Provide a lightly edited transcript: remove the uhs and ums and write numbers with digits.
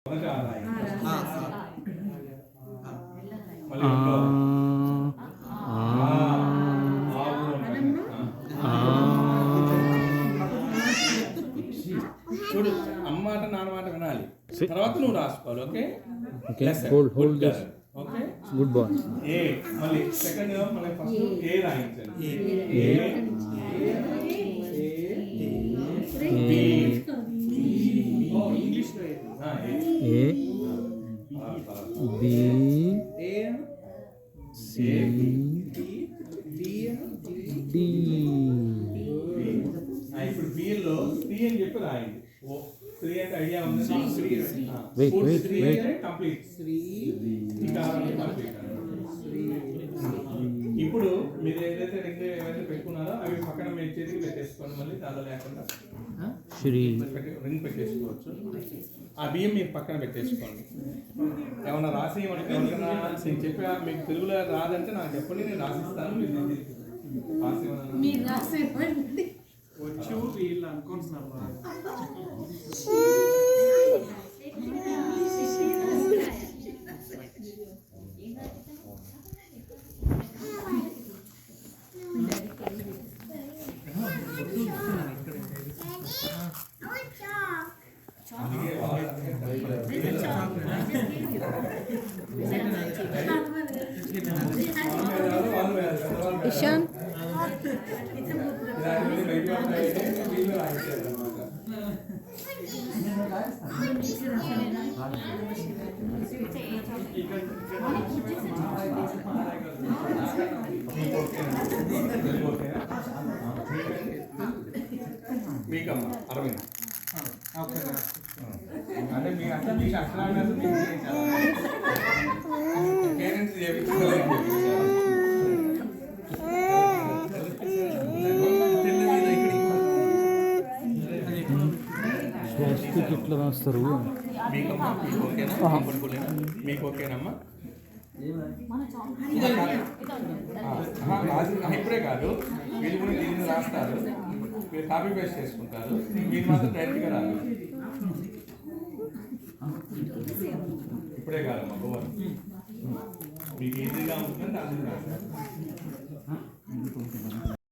చూడు అమ్మ మాట నాన్న మాట వినాలి, తర్వాత నువ్వు రాసుకోవాలి. Okay hold this. Okay good boy. A మళ్ళీ సెకండ్ మళ్ళీ ఫస్ట్ ఏ రాయించండి. A English A B C D. ఇప్పుడు బిలో 3 అని చెప్పి రాయండి. 3 అంటే ఐడియా ఉంది. కంప్లీట్. ఇప్పుడు మీరు ఏదైతే రింగ్ ఏవైతే పెట్టుకున్నారో అవి పక్కన మీరు చేతికి పెట్టేసుకోండి. మళ్ళీ దానిలో లేకుండా రింగ్ పెట్టేసుకోవచ్చు. ఆ బియ్యం మీరు పక్కన పెట్టేసుకోండి. ఏమన్నా రాసి ఎవరికైనా నేను చెప్పా మీకు తెలుగులో రాదంటే నాకు చెప్పండి, నేను రాసిస్తాను. మీరు రాసేవ్వండి. వచ్చు వీళ్ళు అనుకుంటున్నారు. ఇషాన్ మీకమ్మా 60 అంటే మీ అసలు మీకు అసలు పేరెంట్స్ స్వస్తికి ఎట్లా రాస్తారు? మీకు ఓకేనమ్మా? ఇప్పుడే కాదు, వీళ్ళు కూడా దీన్ని రాస్తారు, మీరు కాపీ పేస్ట్ చేసుకుంటారు. మీరు మాత్రం డైరెక్ట్గా రాదు. ఇప్పుడే కాదమ్మా, మీకు ఈజీగా ఉంటుందని దాని రాస్తారు.